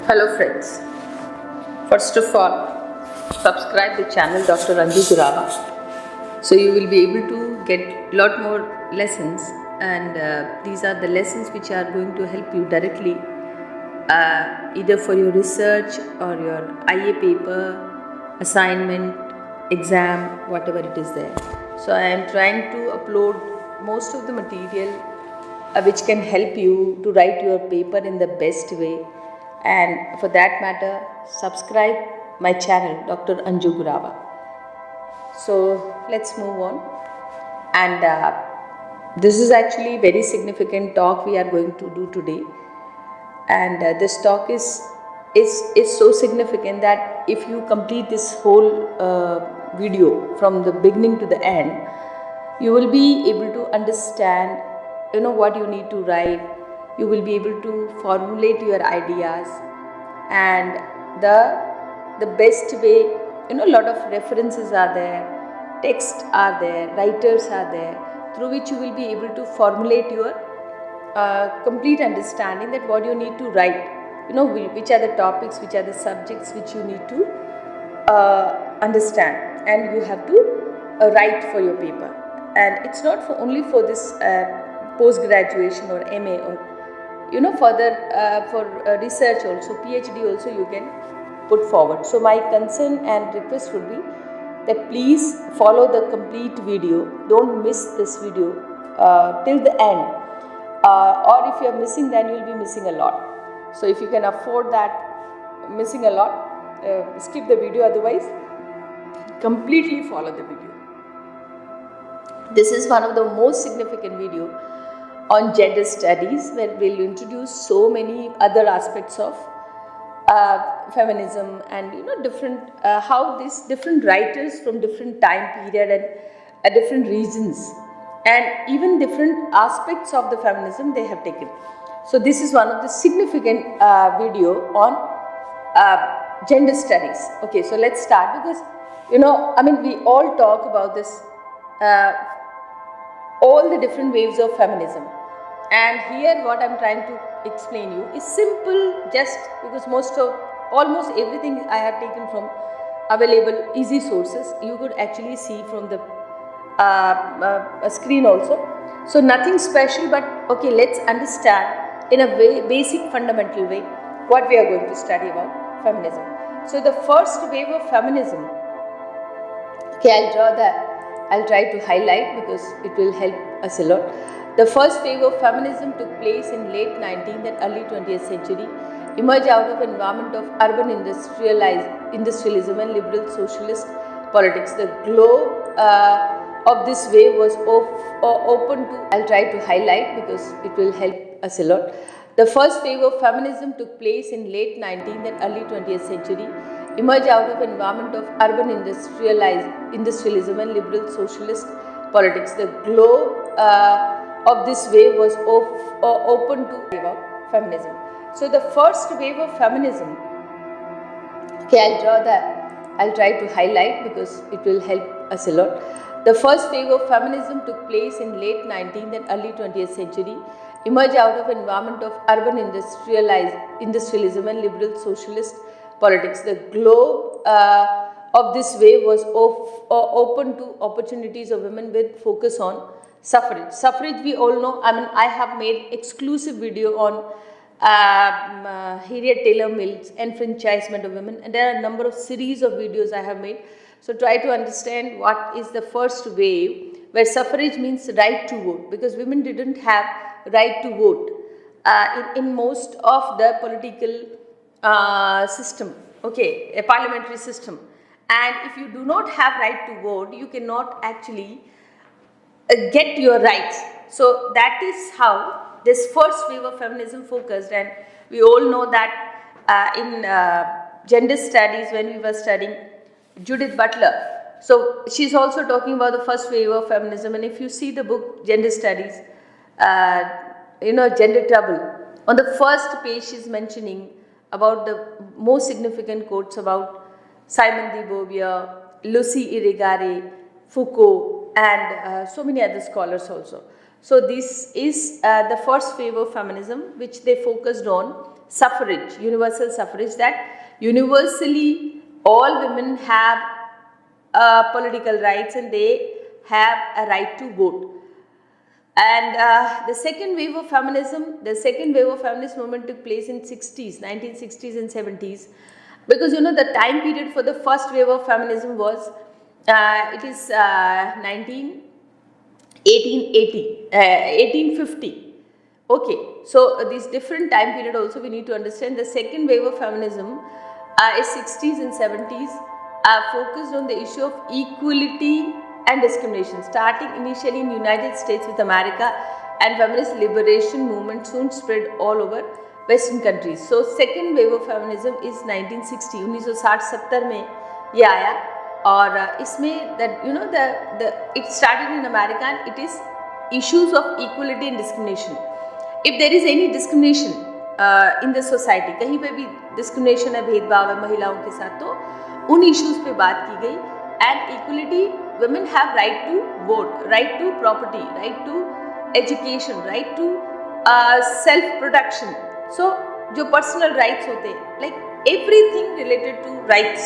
Hello friends, first of all subscribe the channel Dr. Agurawa, so you will be able to get lot more lessons, and these are the lessons which are going to help you directly either for your research or your IA paper, assignment, exam, whatever it is there. So I am trying to upload most of the material which can help you to write your paper in the best way, and for that matter subscribe my channel Dr. Agurawa. So let's move on, and this is actually very significant talk we are going to do today, and this talk is so significant that if you complete this whole video from the beginning to the end, you will be able to understand what you need to write. You will be able to formulate your ideas, and the best way, a lot of references are there, texts are there, writers are there, through which you will be able to formulate your complete understanding that what you need to write, which are the topics, which are the subjects which you need to understand, and you have to write for your paper. And it's not only for this post graduation or MA, or further for research also, PhD also you can put forward. So my concern and request would be that please follow the complete video, don't miss this video till the end, or if you are missing, then you will be missing a lot. So if you can afford that missing a lot, skip the video, otherwise completely follow the video. This is one of the most significant video on gender studies, where we'll introduce so many other aspects of feminism, and different how these different writers from different time period and different regions, and even different aspects of the feminism they have taken. So this is one of the significant video on gender studies. Okay, so let's start, because we all talk about this, all the different waves of feminism, and here what I'm trying to explain you is simple, just because almost everything I have taken from available easy sources. You could actually see from the screen also. So nothing special, but okay, let's understand in a very basic fundamental way what we are going to study about feminism. So the first wave of feminism, okay, I'll try to highlight because it will help us a lot. The first wave of feminism took place in late 19th and early 20th century, emerged out of environment of urban industrialism and liberal socialist politics. The globe of this wave was open to, I'll try to highlight because it will help us a lot. The first wave of feminism took place in late 19th and early 20th century, emerged out of environment of urban industrialism and liberal socialist politics. The globe of this wave was open to about feminism. So the first wave of feminism, okay, I'll try to highlight because it will help us a lot. The first wave of feminism took place in late 19th and early 20th century, emerged out of environment of urban industrialism and liberal socialist politics. The globe of this wave was open to opportunities of women with focus on suffrage. Suffrage, we all know. I have made exclusive video on Harriet Taylor Mill's enfranchisement of women, and there are a number of series of videos I have made. So try to understand what is the first wave, where suffrage means right to vote, because women didn't have right to vote in most of the political system, okay, a parliamentary system. And if you do not have right to vote, you cannot actually get your rights. So that is how this first wave of feminism focused, and we all know that in gender studies, when we were studying Judith Butler, so she's also talking about the first wave of feminism. And if you see the book Gender Studies, Gender Trouble, on the first page she's mentioning about the most significant quotes about Simone de Beauvoir, Lucy Irigaray, Foucault, and so many other scholars also. So this is the first wave of feminism, which they focused on suffrage, universal suffrage, that universally all women have political rights and they have a right to vote. And the second wave of feminism, the second wave of feminist movement took place in 60s, 1960s and 70s, because the time period for the first wave of feminism was it is 1850. Okay, so this different time period also we need to understand. The second wave of feminism is 60s and 70s, focused on the issue of equality and discrimination, starting initially in United States with America, and feminist liberation movement soon spread all over Western countries. So second wave of feminism is 1960, 1960-70 में ये आया, और इसमें it started in America and it is issues of equality and discrimination. If there is any discrimination in the society, कहीं पे भी discrimination है, भेदभाव है महिलाओं के साथ, तो उन issues पे बात की गई. And equality, women have right to vote, right to property, right to education, right to self-protection. So जो personal rights होते हैं, like everything related to rights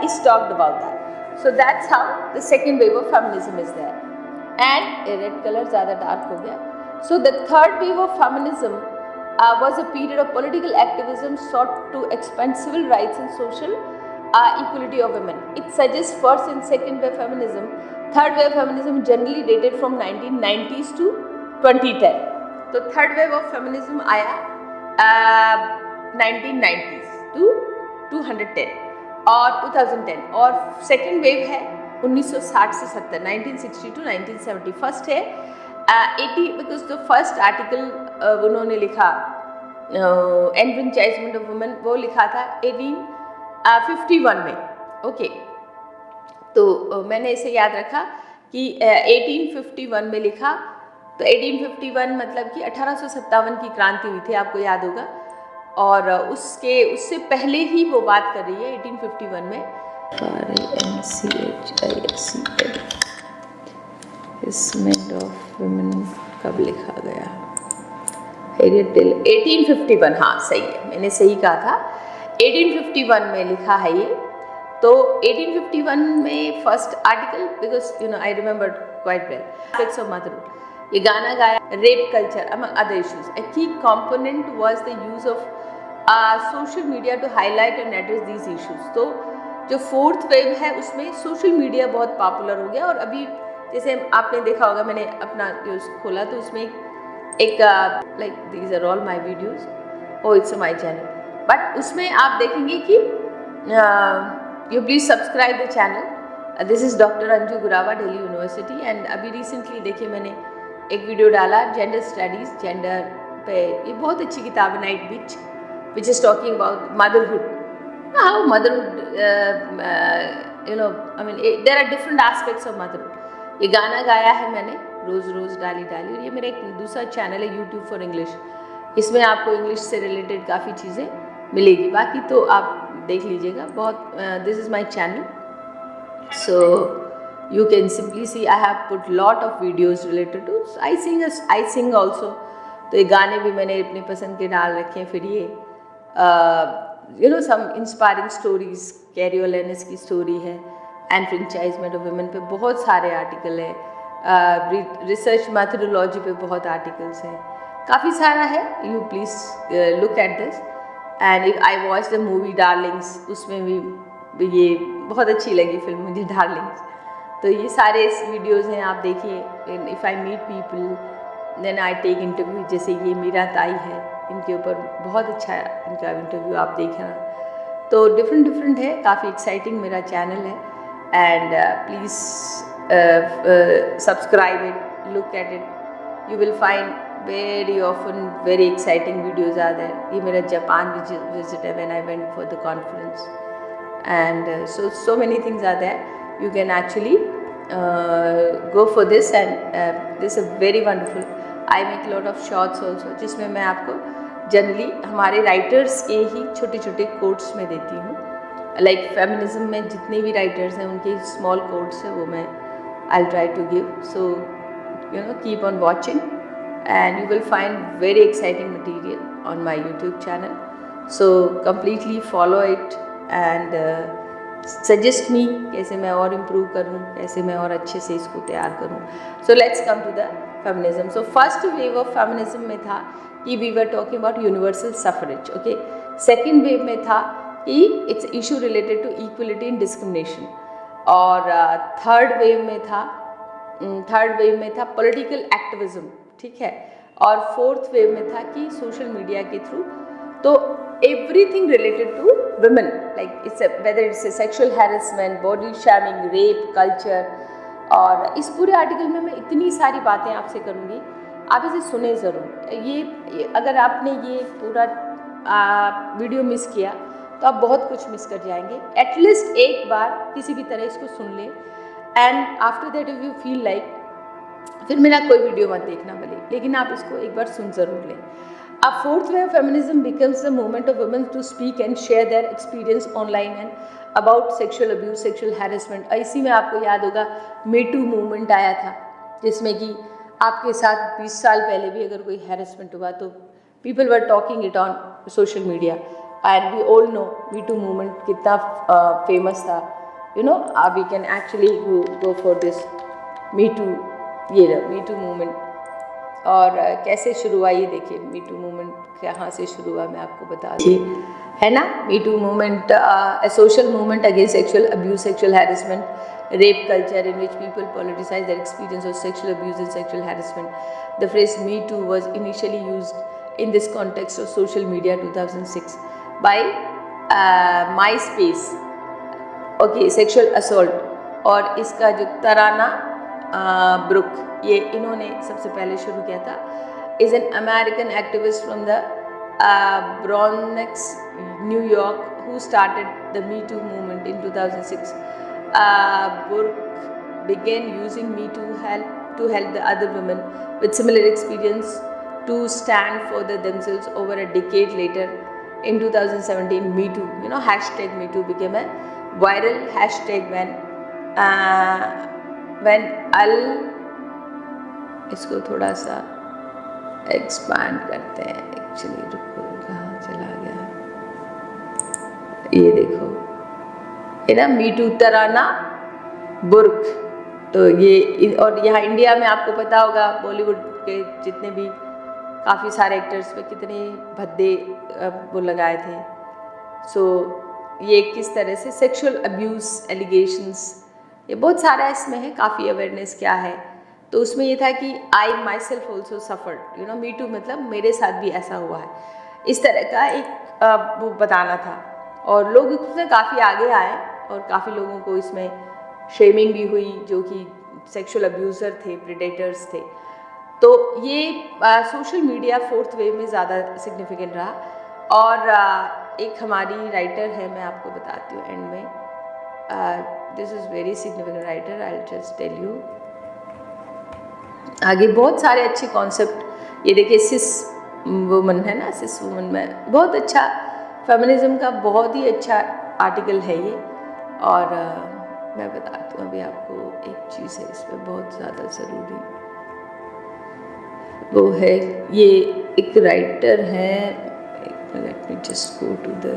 is talked about that. So that's how the second wave of feminism is there. And red color ज़्यादा dark हो गया. So the third wave of feminism was a period of political activism sought to expand civil rights and social equality of women. It suggests first and second wave feminism. Third wave feminism generally dated from 1990s to 2010. तो third wave of feminism आया 1990s to 210 और 2010, और second wave है 1960 से 70, 1960 to 1970. First है 80, because the first article उन्होंने लिखा enfranchisement of women, वो लिखा था 1851 में. ओके, तो मैंने इसे याद रखा कि 1851 में लिखा, तो 1851 मतलब कि 1857 की क्रांति हुई थी, आपको याद होगा, और उससे पहले ही वो बात कर रही है 1851 में. Empowerment of women कब लिखा गया? 1851, हाँ सही है, मैंने सही कहा था, 1851 में लिखा है ये. तो 1851 में first article, because I remember quite well, aspects of motherhood, ये गाना गाया, rape culture among other issues. A key component was the use of social media to highlight and address these issues. तो जो फोर्थ वेव है उसमें social media बहुत popular हो गया, और अभी जैसे आपने देखा होगा, मैंने अपना जो खोला तो उसमें एक like these are all my videos, oh it's my channel, but उसमें आप देखेंगे कि you please subscribe the channel. This is doctor Anju Gurawa, Delhi university. And अभी रिसेंटली देखिए मैंने एक वीडियो डाला जेंडर स्टडीज़, जेंडर पे, ये बहुत अच्छी किताब है, night which is talking about motherhood, how motherhood, I mean there are different aspects of motherhood. ये गाना गाया है मैंने, रोज़ रोज़ डाली डाली, और ये मेरा एक दूसरा चैनल है यूट्यूब फॉर इंग्लिश, इसमें आपको इंग्लिश से रिलेटेड काफ़ी चीज़ें मिलेगी. बाकी तो आप देख लीजिएगा, बहुत this is my channel, so you can simply see I have put lot of videos related to I sing also. तो ये गाने भी मैंने अपनी पसंद के डाल रखे हैं. फिर ये सम इंस्पायरिंग स्टोरीज, कैरियोलेनिस की स्टोरी है, एनफ्रेंचाइजमेंट ऑफ वुमेन पे बहुत सारे आर्टिकल है, रिसर्च मैथडोलॉजी पे बहुत आर्टिकल्स हैं, काफ़ी सारा है. You please look at this. And if I watch the movie Darling's, उसमें भी ये बहुत अच्छी लगी फिल्म मुझे डार्लिंग्स. तो ये सारे वीडियोज़ हैं, आप देखिए. If I meet people then I take interview, जैसे ये मीरा ताई है, इनके ऊपर बहुत अच्छा इनका इंटरव्यू आप देखना. तो डिफरेंट है, काफ़ी एक्साइटिंग मेरा चैनल है. And please subscribe it, look at it. You will find very often very exciting videos are there. ये मेरा जापान visit है when I went for the conference, and so many things are there. You can actually go for this, and this is very wonderful. I make a lot of shorts also, जिसमें मैं आपको generally हमारे writers के ही छोटे छोटे quotes में देती हूँ. लाइक फेमिनिज्म में जितने भी राइटर्स हैं उनके स्मॉल कोट्स है, वो मैं I try to give. So keep on watching and you will find very exciting material on my YouTube channel. So completely follow it and suggest me कैसे मैं और improve करूँ, कैसे मैं और अच्छे से इसको तैयार करूँ. So let's come to the feminism. So first wave of feminism में था कि we were talking about universal suffrage. Okay. Second wave में था कि it's issue related to equality and discrimination. और थर्ड वेव में था पॉलिटिकल एक्टिविज्म, ठीक है. और फोर्थ वेव में था कि सोशल मीडिया के थ्रू तो everything related to women, like it's whether it's sexual harassment, body shaming, rape culture. और इस पूरे आर्टिकल में मैं इतनी सारी बातें आपसे करूँगी, आप इसे सुने ज़रूर. ये अगर आपने ये पूरा वीडियो मिस किया तो आप बहुत कुछ मिस कर जाएंगे. एटलीस्ट एक बार किसी भी तरह इसको सुन लें and after that if you feel like फिर मेरा कोई वीडियो मत देखना भले, लेकिन आप इसको एक बार सुन ज़रूर लें. A fourth wave feminism becomes the movement of women to speak and share their experience online and about sexual abuse, sexual harassment. इसी में आपको याद होगा मी टू मूवमेंट आया था, जिसमें कि आपके साथ 20 साल पहले भी अगर कोई हैरेसमेंट हुआ तो people were talking it on social media. And we all know me too movement कितना फेमस था. You know we can actually go for this me too, ये मी टू मूवमेंट. और कैसे शुरू हुआ ये देखिए, मी टू मूवमेंट कहाँ से शुरू हुआ मैं आपको बता दूँ, है ना. Me too movement a social movement against sexual abuse, sexual harassment, rape culture in which people politicize their experience of sexual abuse and sexual harassment. The phrase Me Too was initially used in this context of social media 2006 by MySpace. Okay, sexual assault. और इसका जो तराना book, ये इन्होंने सबसे पहले शुरू किया था. Is an American activist from the Bronx, New York, who started the me too movement in 2006. Burke began using Me Too to help the other women with similar experience to stand for themselves. Over a decade later, in 2017, Me Too, hashtag Me Too became a viral hashtag when इसको थोड़ा सा expand करते हैं. Actually रुको, कहाँ चला गया, ये देखो, है ना मी टू तराना बुर्क. तो ये, और यहाँ इंडिया में आपको पता होगा बॉलीवुड के जितने भी काफ़ी सारे एक्टर्स पे कितने भद्दे वो लगाए थे. सो ये किस तरह से सेक्सुअल अब्यूज़ एलिगेशंस, ये बहुत सारा इसमें है. काफ़ी अवेयरनेस क्या है, तो उसमें ये था कि I myself also suffered, me too मतलब मेरे साथ भी ऐसा हुआ है, इस तरह का एक वो बताना था. और लोग उसमें काफ़ी आगे आए और काफ़ी लोगों को इसमें शेमिंग भी हुई जो कि सेक्सुअल अब्यूज़र थे, प्रेडेटर्स थे. तो ये सोशल मीडिया फोर्थ वेव में ज़्यादा सिग्निफिकेंट रहा. और एक हमारी राइटर है, मैं आपको बताती हूँ एंड में, this is very significant writer, I will just tell you. आगे बहुत सारे अच्छे कॉन्सेप्ट, ये देखिए सिस वुमन है ना, सिस वुमन में बहुत अच्छा फेमिनिज्म का बहुत ही अच्छा आर्टिकल है ये. और मैं बताती हूँ अभी आपको एक चीज़ है इसमें बहुत ज़्यादा ज़रूरी, वो है ये एक राइटर है, let me just go to the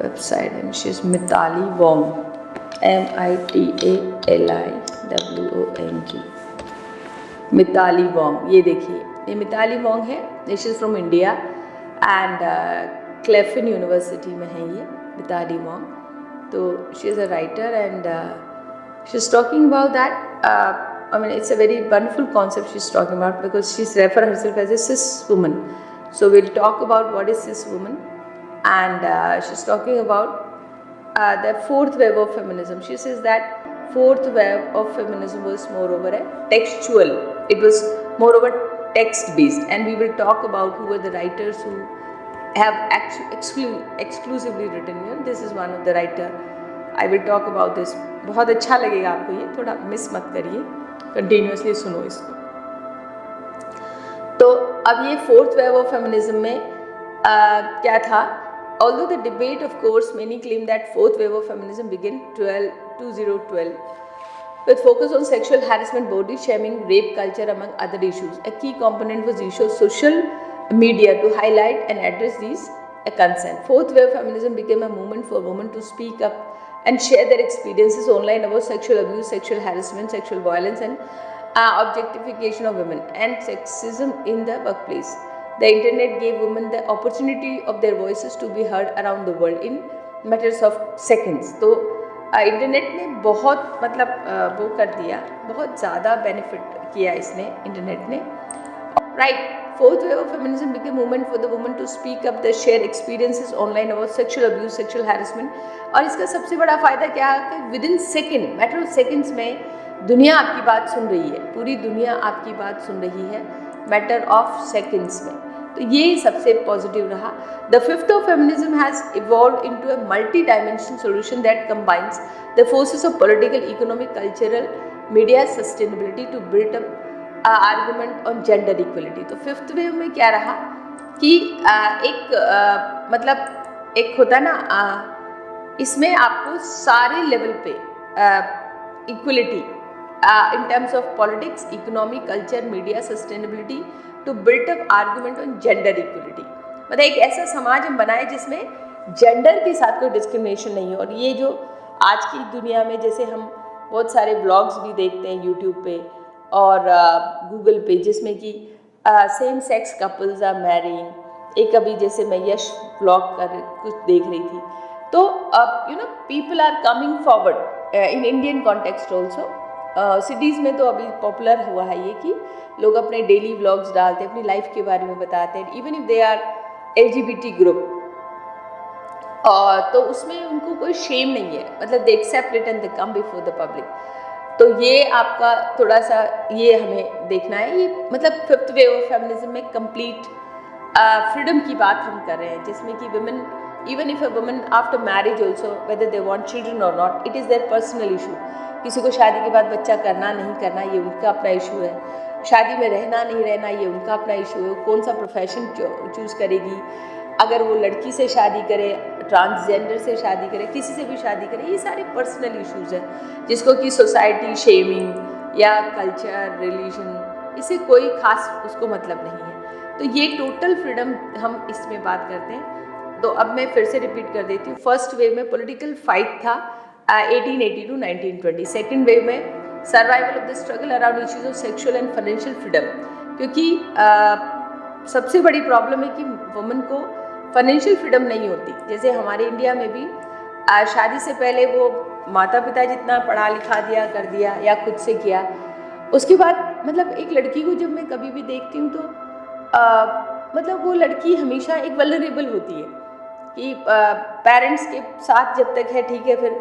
website and she is Mitali Wong, MITALIWONG, Mitali Wong. ये देखिए, ये मिताली वोंग है, this is from India and Claflin university में है ये मिताली वोंग. तो she is a writer and she is talking about that. I mean, it's a very wonderful concept she's talking about because she's referred herself as a cis woman. So we'll talk about what is cis woman, and she's talking about the fourth wave of feminism. She says that fourth wave of feminism was moreover a textual. It was moreover text-based, and we will talk about who were the writers who have exclusively written. This is one of the writer. I will talk about this. बहुत अच्छा लगेगा आपको ये, थोड़ा miss मत करिए, continuously सुनो इसको. तो अब ये फोर्थ वेव ऑफ फेमिनिज्म में क्या था. Although the debate, of course, many claim that fourth wave of feminism began 2012. with focus on sexual harassment, body shaming, rape culture, among other issues. A key component was use of social media to highlight and address these concerns. Fourth wave feminism became a movement for women to speak up and share their experiences online about sexual abuse, sexual harassment, sexual violence, and objectification of women and sexism in the workplace. The internet gave women the opportunity of their voices to be heard around the world in matters of seconds. तो internet ने बहुत मतलब वो कर दिया, बहुत ज़्यादा benefit किया इसने इंटरनेट ने. Right. Fourth wave of feminism became a movement for the women to speak up, their share experiences online about sexual abuse, sexual harassment. और इसका सबसे बड़ा फ़ायदा क्या है कि within second, matter of seconds में दुनिया आपकी बात सुन रही है, पूरी दुनिया आपकी बात सुन रही है मैटर ऑफ सेकेंड्स में. तो ये सबसे पॉजिटिव रहा. The fifth of feminism has evolve into a multi dimensional solution that combines the forces of political, economic, cultural, media, sustainability to build up argument on gender equality. तो fifth wave में क्या रहा कि मतलब एक होता ना, इसमें आपको सारे लेवल पे equality in terms of politics, economy, culture, media, sustainability to build up argument on gender equality. मतलब एक ऐसा समाज हम बनाए जिसमें जेंडर के साथ कोई डिस्क्रिमिनेशन नहीं हो. और ये जो आज की दुनिया में जैसे हम बहुत सारे ब्लॉग्स भी देखते हैं यूट्यूब पे और गूगल पे, जिसमें कि same sex couples are marrying. एक अभी जैसे मैं यश ब्लॉग कर कुछ देख रही थी, तो you know people are coming forward in Indian context also. Cities में तो अभी पॉपुलर हुआ है ये कि लोग अपने डेली व्लॉग्स डालते हैं, अपनी लाइफ के बारे में बताते हैं, even if they are LGBT group. तो उसमें उनको कोई शेम नहीं है, मतलब they accept it and they come before the public. तो ये आपका थोड़ा सा ये हमें देखना है. ये मतलब फिफ्थ वेव ऑफ फेमिनिज्म में कंप्लीट फ्रीडम की बात हम कर रहे हैं, जिसमें कि women, even if a women after marriage also, whether they want children और not, it is their personal issue. किसी को शादी के बाद बच्चा करना नहीं करना ये उनका अपना इशू है. शादी में रहना नहीं रहना ये उनका अपना इशू है. कौन सा प्रोफेशन चूज़ करेगी, अगर वो लड़की से शादी करे, ट्रांसजेंडर से शादी करे, किसी से भी शादी करे, ये सारे पर्सनल इश्यूज़ हैं जिसको कि सोसाइटी शेमिंग या कल्चर, रिलीजन, इससे कोई खास उसको मतलब नहीं है. तो ये टोटल फ्रीडम हम इसमें बात करते हैं. तो अब मैं फिर से रिपीट कर देती हूँ. फर्स्ट वेव में पॉलिटिकल फाइट था 1880 टू 1920. सेकेंड वेव में survival of the struggle around issues of sexual and financial freedom. क्योंकि सबसे बड़ी प्रॉब्लम है कि वुमेन को फाइनेंशियल फ्रीडम नहीं होती. जैसे हमारे इंडिया में भी शादी से पहले वो माता पिता जितना पढ़ा लिखा दिया कर दिया या खुद से किया, उसके बाद मतलब एक लड़की को जब मैं कभी भी देखती हूँ तो मतलब वो लड़की हमेशा एक वल्नरेबल होती है कि पेरेंट्स के साथ जब तक है ठीक है, फिर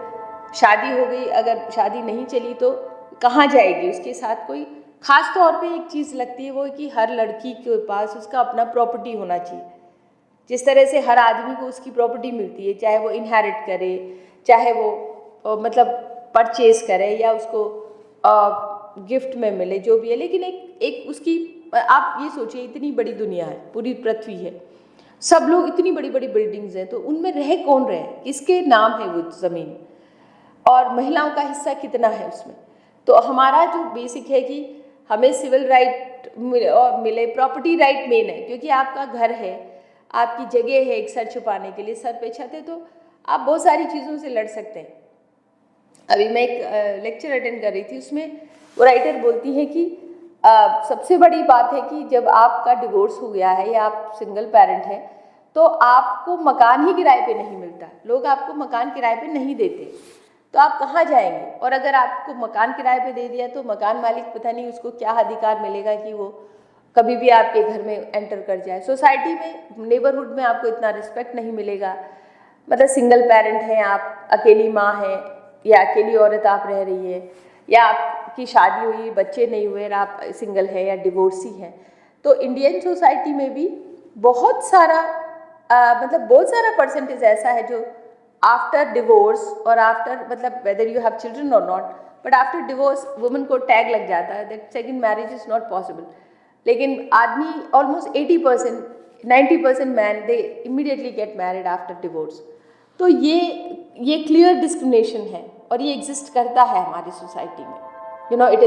शादी हो गई, अगर शादी नहीं चली तो कहाँ जाएगी, उसके साथ कोई ख़ास तौर पे एक चीज़ लगती है वो कि हर लड़की के पास उसका अपना प्रॉपर्टी होना चाहिए. जिस तरह से हर आदमी को उसकी प्रॉपर्टी मिलती है, चाहे वो इनहेरिट करे, चाहे वो मतलब परचेज करे या उसको गिफ्ट में मिले, जो भी है. लेकिन एक उसकी, आप ये सोचिए इतनी बड़ी दुनिया है, पूरी पृथ्वी है, सब लोग, इतनी बड़ी बड़ी बिल्डिंग्स हैं, तो उनमें रह कौन रहे, किसके नाम है वो ज़मीन, और महिलाओं का हिस्सा कितना है उसमें. तो हमारा जो बेसिक है कि हमें सिविल राइट मिले, प्रॉपर्टी राइट मेन है, क्योंकि आपका घर है, आपकी जगह है एक सर छुपाने के लिए, सर पे छत है, तो आप बहुत सारी चीज़ों से लड़ सकते हैं. अभी मैं एक लेक्चर अटेंड कर रही थी, उसमें वो राइटर बोलती है कि सबसे बड़ी बात है कि जब आपका डिवोर्स हो गया है या आप सिंगल पेरेंट हैं तो आपको मकान ही किराए पे नहीं मिलता, लोग आपको मकान किराए पे नहीं देते, तो आप कहाँ जाएंगे. और अगर आपको मकान किराए पे दे दिया तो मकान मालिक पता नहीं उसको क्या अधिकार मिलेगा कि वो कभी भी आपके घर में एंटर कर जाए. सोसाइटी में, नेबरहुड में आपको इतना रिस्पेक्ट नहीं मिलेगा. मतलब सिंगल पेरेंट हैं आप, अकेली माँ हैं या अकेली औरत आप रह रही है, या आपकी शादी हुई, बच्चे नहीं हुए और आप सिंगल हैं या डिवोर्सी हैं, तो इंडियन सोसाइटी में भी बहुत सारा मतलब बहुत सारा परसेंटेज ऐसा है जो आफ्टर डिवोर्स और आफ्टर, मतलब वेदर यू हैव चिल्ड्रन और not, but after divorce women को टैग लग जाता है that second marriage is not possible. लेकिन आदमी almost 80%, 90% man they immediately get married after divorce. तो ये क्लियर डिस्क्रिमिनेशन है और ये एग्जिस्ट करता है हमारी सोसाइटी में. it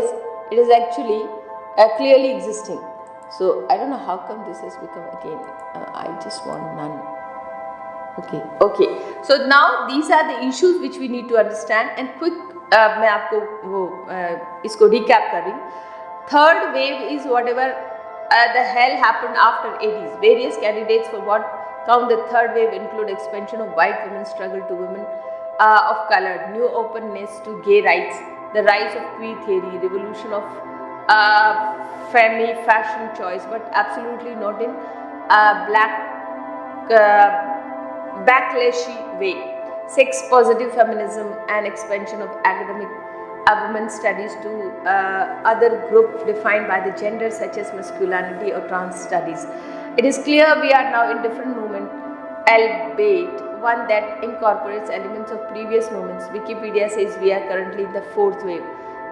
is actually clearly existing. So I don't know how come this has become again. I just want none. Okay. So now these are the issues which we need to understand. And quick, मैं आपको वो इसको recap कर रही हूँ. Third wave is whatever the hell happened after 80s. Various candidates for what count the third wave include expansion of white women's struggle to women of color, new openness to gay rights, the rise of queer theory, revolution of family fashion choice, but absolutely not in black backlashy way, sex positive feminism and expansion of academic women's studies to other group defined by the gender such as masculinity or trans studies. It is clear we are now in different movement, albeit one that incorporates elements of previous movements. Wikipedia says we are currently in the fourth wave,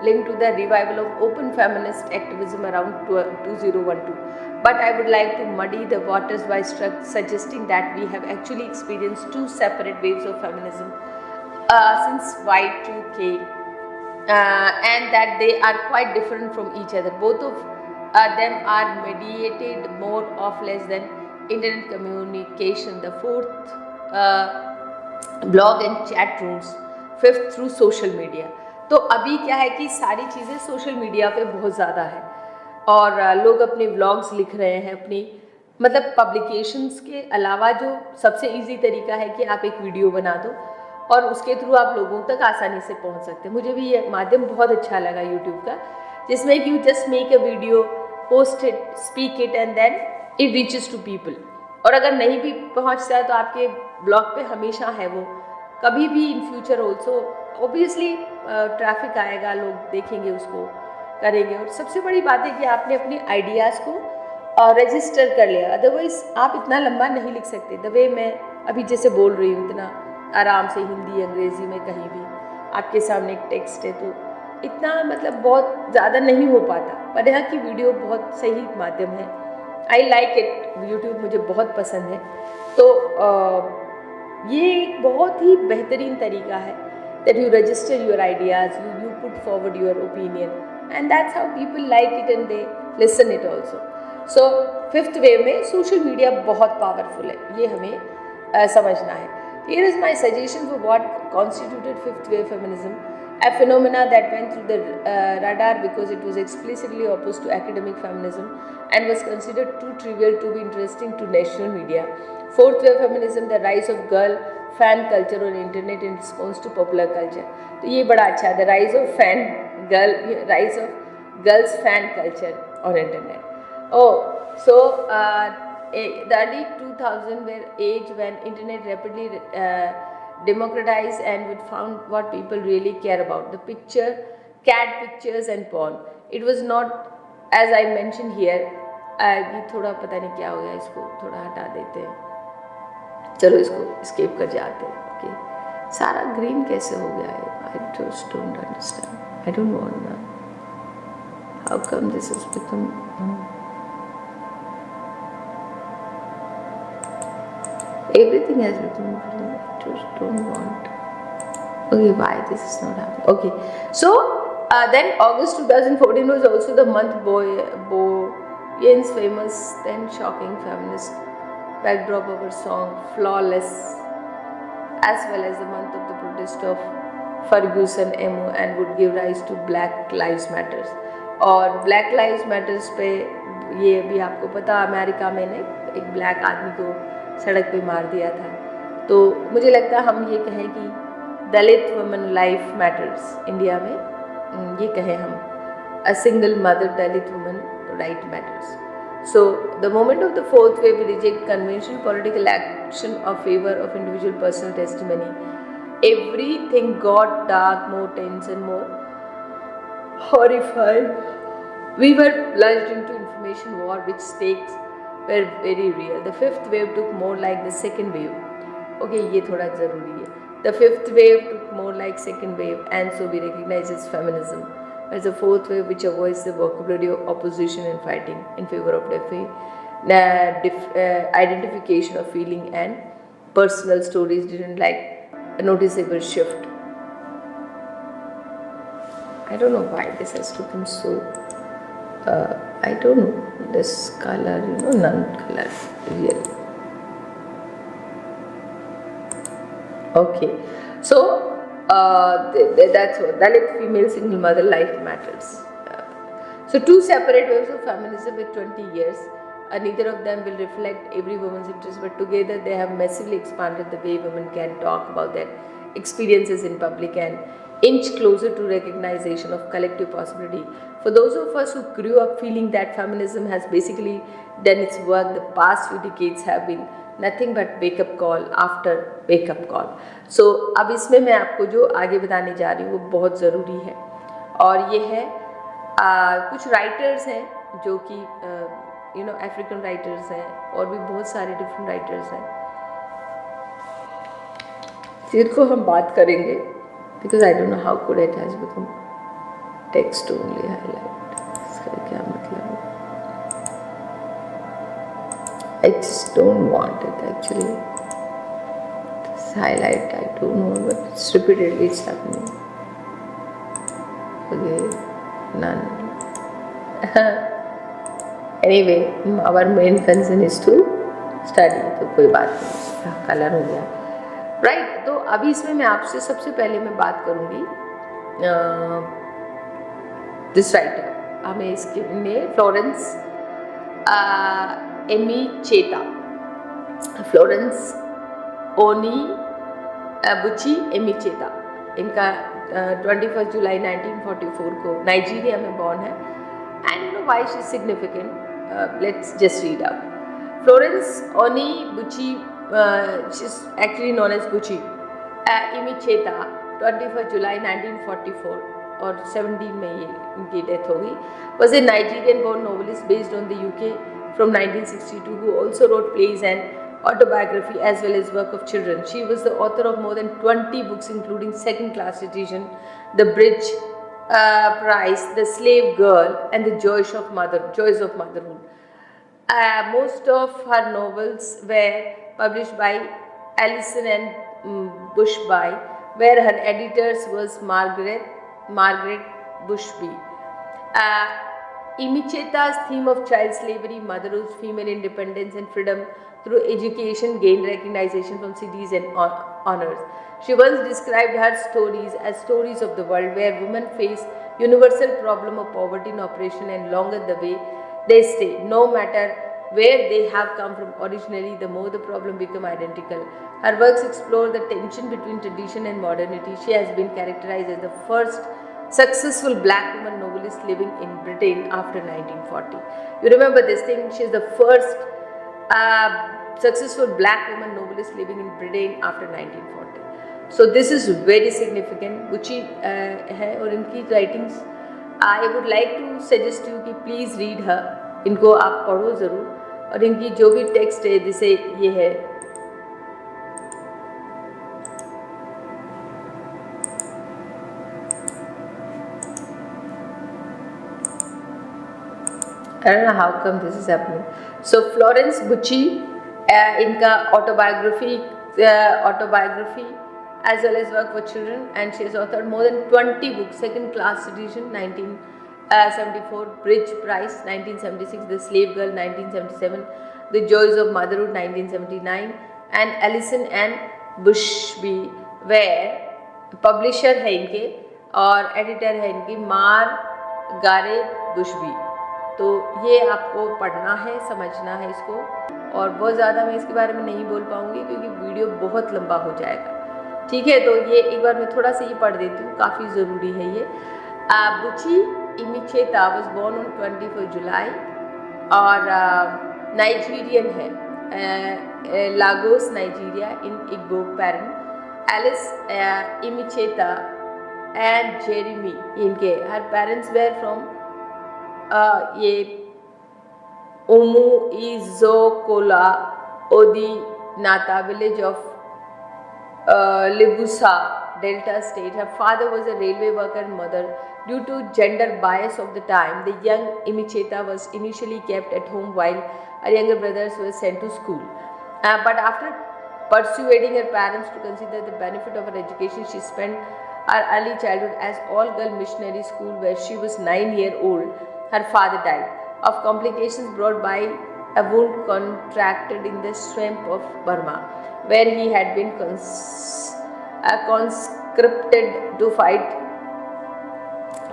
linked to the revival of open feminist activism around 2012. But I would like to muddy the waters by suggesting that we have actually experienced two separate waves of feminism since Y2K, and that they are quite different from each other. Both of them are mediated more or less than internet communication. The fourth, blog and chat rooms. Fifth through social media. तो अभी क्या है कि सारी चीज़ें social media पे बहुत ज़्यादा है और लोग अपने व्लॉग्स लिख रहे हैं, अपनी मतलब पब्लिकेशंस के अलावा जो सबसे इजी तरीका है कि आप एक वीडियो बना दो और उसके थ्रू आप लोगों तक आसानी से पहुंच सकते हैं. मुझे भी ये माध्यम बहुत अच्छा लगा यूट्यूब का, जिसमें कि you just make a video, post it, speak it and then it reaches to people. और अगर नहीं भी पहुंचता है तो आपके ब्लॉग पे हमेशा है वो, कभी भी in future also obviously traffic आएगा, लोग देखेंगे उसको, करेंगे. और सबसे बड़ी बात है कि आपने अपने आइडियाज़ को रजिस्टर कर लिया, अदरवाइज़ आप इतना लंबा नहीं लिख सकते. द वे मैं अभी जैसे बोल रही हूँ इतना आराम से हिंदी अंग्रेज़ी में कहीं भी आपके सामने एक टेक्स्ट है तो इतना मतलब बहुत ज़्यादा नहीं हो पाता, पर यहाँ की वीडियो बहुत सही माध्यम है. I like it. यूट्यूब मुझे बहुत पसंद है. तो ये एक बहुत ही बेहतरीन तरीका है that you register your ideas, you put forward your opinion, and that's how people like it and they listen it also. So fifth wave में social media बहुत powerful है, ये हमें समझना है. Here is my suggestion for what constituted fifth wave feminism, a phenomena that went through the radar because it was explicitly opposed to academic feminism and was considered too trivial to be interesting to national media. Fourth wave feminism, the rise of girl fan culture on internet in response to popular culture. तो ये बड़ा अच्छा है, the rise of girls fan culture on internet. Oh, so the early 2000s were age when internet rapidly democratized and we found what people really care about, the cat pictures and porn. It was not, as I mentioned here, ये थोड़ा पता नहीं क्या हो गया, इसको थोड़ा हटा देते हैं, चलो इसको स्किप कर जाते हैं. ओके, सारा ग्रीन कैसे हो गया है? I just don't understand. I don't want ना. How come this has become everything has become green. I just don't want. Okay, why this is not happening? Okay, so then August 2014 was also the month Boyan's famous then shocking feminist backdrop of her song Flawless, as well as the month of the protest of Ferguson Emu and would give rise to Black Lives Matters. और Black Lives Matters पे ये भी आपको पता, America में ने एक black आदमी को सड़क पे मार दिया था. तो मुझे लगता है हम ये कहें कि दलित वुमेन लाइफ मैटर्स. इंडिया में ये कहें हम, a single mother Dalit women right matters. So the moment of the fourth wave reject conventional political action of favor of individual personal testimony. Everything got dark, more tense and more horrifying. We were plunged into information war which stakes were very real. The fifth wave took more like the second wave. Okay, ये थोड़ा ज़रूरी है. The fifth wave took more like second wave and so we recognize its feminism as a fourth wave which avoids the vocabulary of opposition and fighting in favor of identification of feeling and personal stories didn't like a noticeable shift. I don't know why this has become so, I don't know, this color, none color, really. Okay, so that's what Dalit female single mother life matters. So two separate waves of feminism with 20 years. Neither of them will reflect every woman's interest, but together they have massively expanded the way women can talk about their experiences in public and inch closer to recognition of collective possibility. For those of us who grew up feeling that feminism has basically done its work, the past few decades have been nothing but wake up call after wake up call. So अब इसमें मैं आपको जो आगे बताने जा रही हूँ वो बहुत ज़रूरी है, और ये है कुछ राइटर्स हैं जो कि अफ्रीकन राइटर्स हैं और भी बहुत सारे डिफरेंट राइटर्स हैं जिनको हम बात करेंगे, because I don't know how could it has become text only highlight. इसका क्या मतलब है? I just don't want it actually. This highlight, I don't know, but it's repeatedly it's happening. Okay, none. Anyway, our main concern is to study. तो कोई बात नहीं, colour हो गया, राइट. तो अभी इसमें मैं आपसे सबसे पहले मैं बात करूँगी दिस राइटर. हमें इसके में फ्लोरेंस एमिचेटा, फ्लोरेंस ओनी बुची एमिचेटा. इनका 21 जुलाई 1944 को नाइजीरिया में बॉर्न है. And you know why she is significant. Let's just read out. Florence Onyebuchi, she is actually known as Buchi Emecheta, 21 जुलाई 1944 और 17 में ये इनकी डेथ हो गई. Was a Nigerian born novelist based on the UK from 1962, who also wrote plays and autobiography as well as work of children. She was the author of more than 20 books, including second-class citizen, The Bridge Prize, The Slave Girl, and The Joys of Motherhood. Most of her novels were published by Allison and Bushby, where her editors was Margaret Bushby. Imicheta's theme of child slavery, motherhood, female independence and freedom through education gained recognition from cities and honors. She once described her stories as stories of the world where women face universal problem of poverty and oppression, and longer the way they stay, no matter where they have come from originally, the more the problem become identical. Her works explore the tension between tradition and modernity. She has been characterized as the first successful black woman novelist living in Britain after 1940. You remember this thing? She is the first successful black woman novelist living in Britain after 1940. So this is very significant. Buchi है और इनकी writings, I would like to suggest you कि please read her. इनको आप पढ़ो ज़रूर, और इनकी जो भी टेक्स्ट है जैसे ये है, I don't know how come this is happening. So Florence Bucci, इनका autobiography as well as work for children, and she has authored more than 20 books. Second Class Citizen 1974, Bridge Prize 1976, The Slave Girl 1977, The Joys of Motherhood 1979, and Allison and Bushby, where publisher है इनके और editor है इनकी Margaret बुशबी. तो ये आपको पढ़ना है, समझना है इसको, और बहुत ज़्यादा मैं इसके बारे में नहीं बोल पाऊँगी क्योंकि वीडियो बहुत लंबा हो जाएगा. ठीक है, तो ये एक बार मैं थोड़ा सा ये पढ़ देती हूँ, काफ़ी ज़रूरी है ये. Buchi Emecheta was born on 24 July और नाइजीरियन है, Lagos Nigeria, in Igbo parent. Alice Emecheta and Jeremy इनके, हर पेरेंट्स वेर फ्रॉम ये ओमू इजोकोला ओदी नाता village of Libusa, Delta State. Her father was a railway worker and mother. Due to gender bias of the time, the young Imicheta was initially kept at home while her younger brothers were sent to school. But after persuading her parents to consider the benefit of her education, she spent Her early childhood as all-girl missionary school where she was 9 years old, her father died of complications brought by a wound contracted in the swamp of Burma, where he had been conscripted to fight.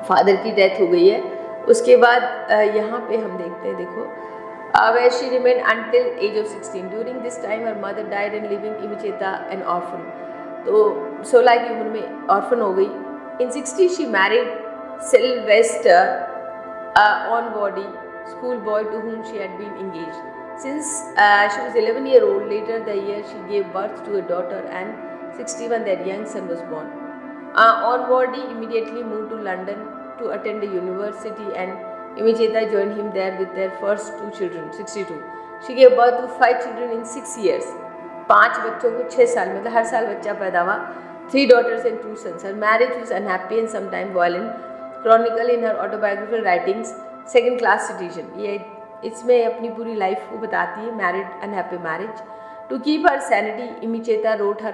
Father की death हो गई है. उसके बाद यहाँ पे हम देखते हैं, देखो, where she remained until age of 16. During this time her mother died and leaving Imicheta an orphan. तो 16 की उम्र में orphan हो गई. In 60 she married Sylvester, on body schoolboy to whom she had been engaged. Since she was 11 years old, later the year she gave birth to a daughter, and 61 their young son was born. On-body immediately moved to London to attend the university, and Imicheta joined him there with their first 2 children. 62. She gave birth to 5 children in 6 years. 5 बच्चों को 6 साल, मतलब हर साल बच्चा पैदा हुआ. 3 daughters and 2 sons. Her marriage was unhappy and sometimes violent. Chronicle in her autobiographical writings. Second class citizen. ये इसमें अपनी पूरी लाइफ को बताती है. Married, unhappy marriage. To keep her sanity, Imicheta wrote her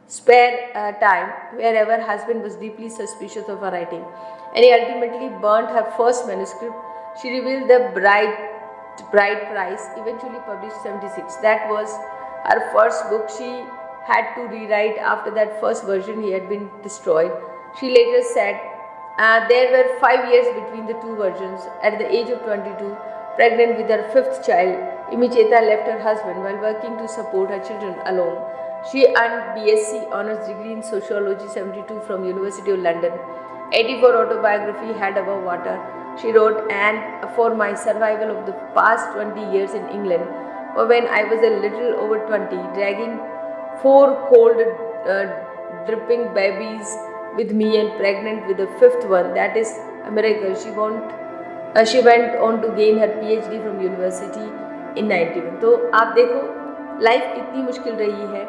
spare time wherever husband was deeply suspicious of her writing, and he ultimately burnt her first manuscript. She revealed the bride price, eventually published 76. That was her first book. She had to rewrite after that first version he had been destroyed. She later said there were 5 years between the 2 versions. At the age of 22, pregnant with her 5th child, Imicheta left her husband while working to support her children alone. She earned BSc Honours degree in Sociology 72 from University of London. 84 autobiography, Head Above Water. She wrote, and for my survival of the past 20 years in England, or when I was a little over 20, dragging 4 cold, dripping babies with me and pregnant with the 5th one, that is a miracle. She went on to gain her PhD from university in 91. तो आप देखो life कितनी मुश्किल रही है.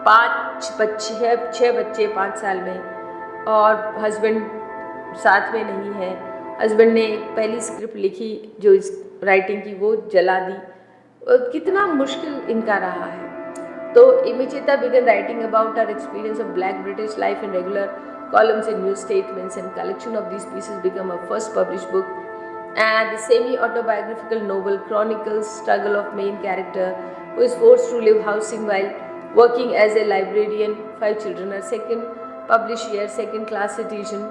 6 बच्चे 5 साल में, और हस्बैंड साथ में नहीं है. हस्बैंड ने पहली स्क्रिप्ट लिखी जो इस राइटिंग की, वो जला दी. कितना मुश्किल इनका रहा है. तो Imicheta began writing about her experience of Black British life in regular columns in news statements, and collection of these pieces became her first published book. And the semi-autobiographical novel chronicles struggle of main character who is forced to leave housing while working as a librarian. 5 children. Her second published year, second class citizen.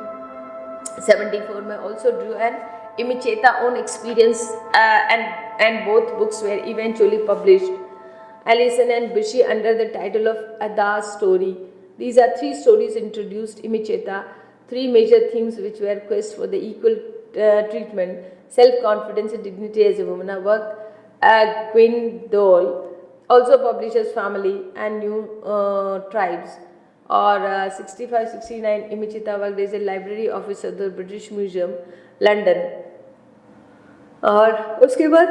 74 में also drew an Imicheta own experience, and both books were eventually published. Alison and Bishi under the title of Ada's story. These are 3 stories introduced Imicheta, 3 major themes which were quest for the equal treatment, self-confidence and dignity as a woman. Her work, Gwyndoll, also publishes Family and New Tribes. Or 65-69 Imicheta worked as a library officer at the British Museum, London. और उसके बाद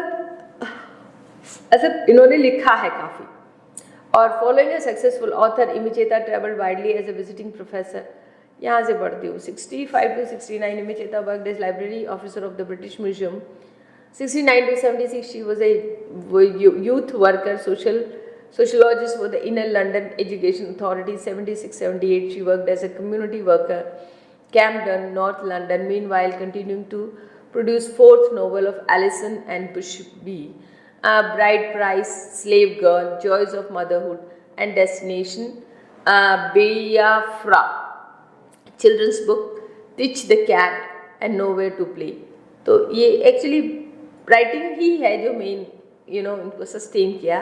ऐसा इन्होंने लिखा है काफ़ी. और following A successful author, Imicheta traveled widely as a visiting professor. यहाँ से पढ़ती हूँ. 65-69 Imicheta worked as library officer of the British Museum. 69-76 she was a youth worker, sociologist for the Inner London Education Authority. 76-78 she worked as a community worker, Camden, North London. Meanwhile continuing to produce 4th novel of Alison and Bushby, Bride Price, Slave Girl, Joys of Motherhood, and Destination Biafra. Children's book, Teach the Cat and Nowhere to Play. तो ये actually writing ही है जो main इनको sustain किया.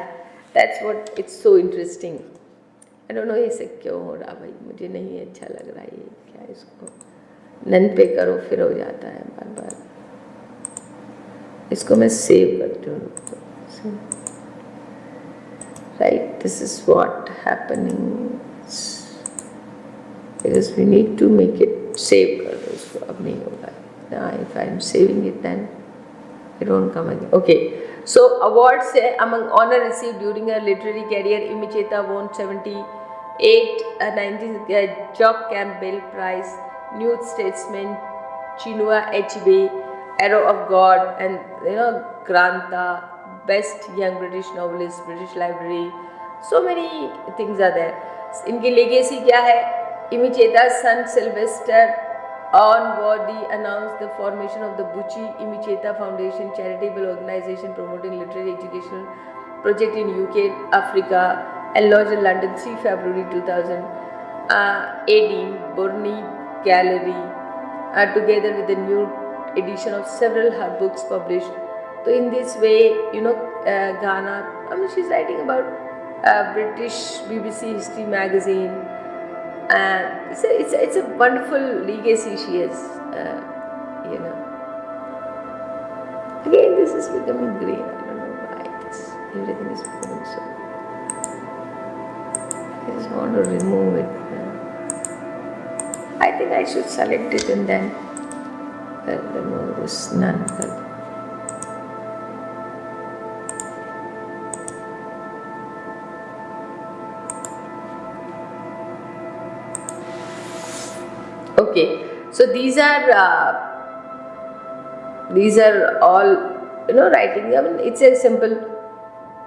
That's what it's so interesting. I don't know ये सब क्यों हो रहा भाई, मुझे नहीं अच्छा लग रहा है ये क्या. इसको नन पे करो फिर हो जाता है बार बार. इसको मैं सेव करती हूँ. Right, this is what happening because we need to make it save कर दो इसको. अब नहीं होगा. Now if I am saving it then it won't come again. Okay, so awards है. Among honor received during her literary career, Imicheta won 78 Jock Campbell Prize, New Statesman, Chinua Achebe, Arrow of God, and Granta, Best Young British Novelist, British Library. So many things are there. इनकी legacy क्या है? Imiceta's son Sylvester Onworthy announced the formation of the Bucci Imiceta Foundation, charitable organization promoting literary educational project in UK, Africa, and launched in London 3 February 2018. Burney Gallery, together with the new edition of several her books published. So in this way, Ghana, she's writing about British BBC History magazine, and it's a wonderful legacy she has, Again, this is becoming grey. I don't know why everything is becoming so. I just want to remove it. I think I should select it and then remove this none. Okay, so these are all writing. It's a simple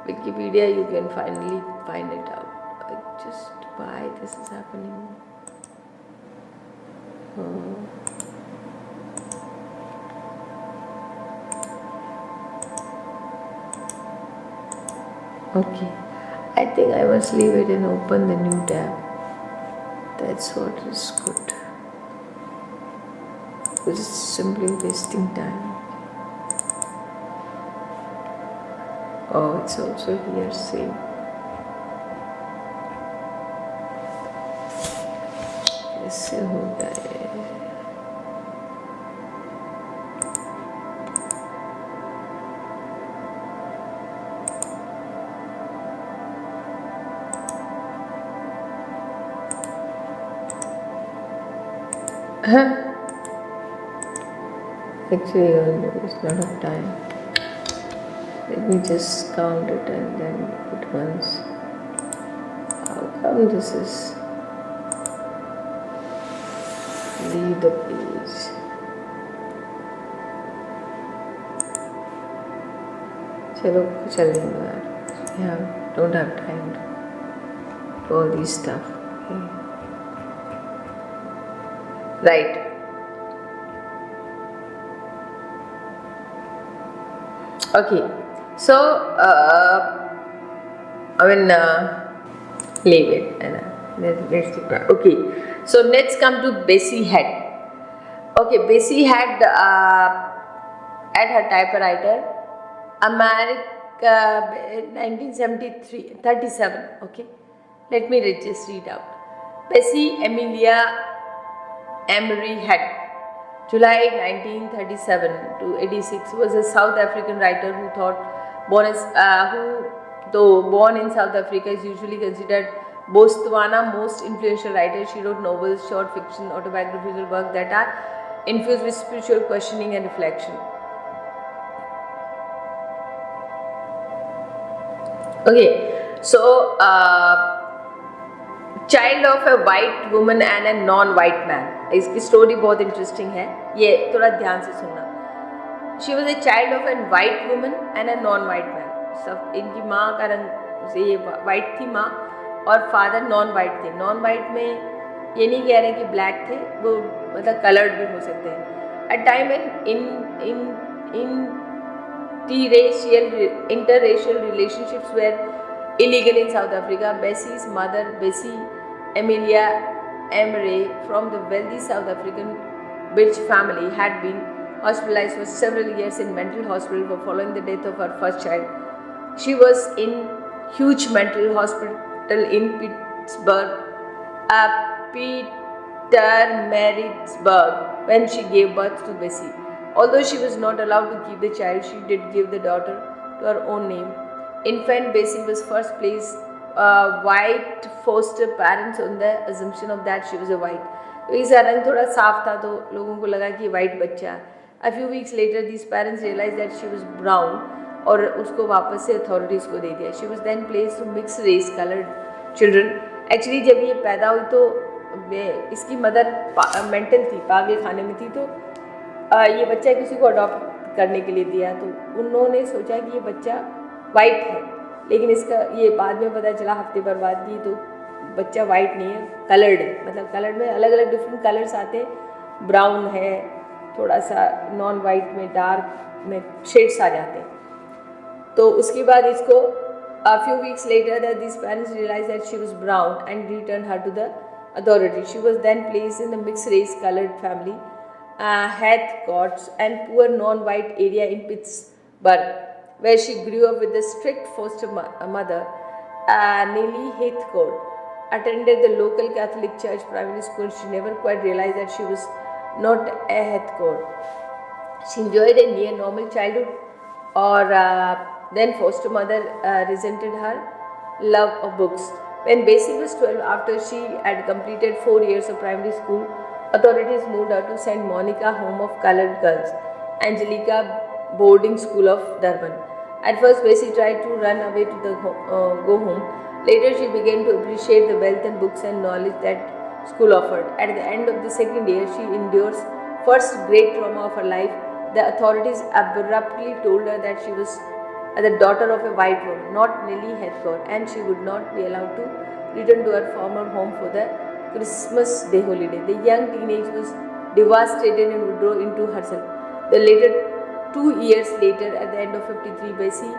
Wikipedia. You can finally find it out. Just why this is happening. Okay, I think I must leave it and open the new tab. That's what is good. It's simply wasting time. Oh, it's also here, same. कैसे होगा ये? Actually, there's not enough time. Let me just count it and then put once. How come this is? Leave the page. चलो चल देंगे यार. Yeah, don't have time for all this stuff. Okay. Right. Okay, so leave it. Let's okay, so let's come to Bessie Head. Okay, Bessie had at her typewriter, America, 1937. Okay, let me just read out. Bessie Amelia Emery Head, July 1937 to 86, was a South African writer who though born in South Africa, is usually considered Botswana's most influential writer. She wrote novels, short fiction, autobiographical work that are infused with spiritual questioning and reflection. Okay, so child of A white woman and a non white man. इसकी story बहुत interesting है, ये थोड़ा ध्यान से सुनना. She was a child of and white woman and a non white man. सब इनकी माँ का रंग ये वाइट थी माँ, और फादर नॉन वाइट थे. नॉन वाइट में ये नहीं कह रहे कि ब्लैक थे, वो मतलब कलर्ड भी हो सकते हैं. At time interracial relationships were illegal in South Africa. Bessie's mother, Bessie Amelia Emery, from the wealthy South African Birch family, had been hospitalized for several years in mental hospital following the death of her first child. She was in huge mental hospital in Pietermaritzburg when she gave birth to Bessie. Although she was not allowed to keep the child, she did give the daughter to her own name. Infant Bessie was first placed white foster parents on the assumption of that she was a white. तो इसका रंग थोड़ा साफ था तो लोगों को लगा कि white बच्चा. A few weeks later, these parents realized that she was brown और उसको वापस से authorities को दे दिया. She was then placed to mixed race colored children. Actually जब ये पैदा हुई तो इसकी मदर मेंटल थी, पागल खाने में थी, तो ये बच्चा किसी को अडॉप्ट करने के लिए दिया. तो उन्होंने सोचा कि ये बच्चा वाइट है, लेकिन इसका ये बाद में पता चला हफ्ते भर बाद की, तो बच्चा वाइट नहीं है, कलर्ड है, मतलब कलर्ड में अलग अलग डिफरेंट कलर्स आते हैं, ब्राउन है, थोड़ा सा नॉन वाइट में डार्क में शेड्स आ जाते हैं. तो उसके बाद इसको a few weeks later that these parents realized that she was brown and returned her to the authority. She was then placed in the mixed race colored family Heathcote's and poor non-white area in Pittsburgh, where she grew up with a strict foster mother, Nellie Heathcote. Attended the local Catholic church primary school. She never quite realized that she was not a Heathcote. She enjoyed a near normal childhood, or then foster mother resented her love of books. When Bessie was 12, after she had completed 4 years of primary school, authorities moved her to St. Monica Home of Colored Girls, Angelica Boarding School of Durban. At first, Bessie tried to run away to go home. Later, she began to appreciate the wealth and books and knowledge that school offered. At the end of the second year, she endures first great trauma of her life. The authorities abruptly told her that she was the daughter of a white woman, not Nellie Heathcote, and she would not be allowed to return to her former home for the Christmas Day holiday. The young teenager was devastated and withdrew into herself. The later 2 years later, at the end of 53, Bessie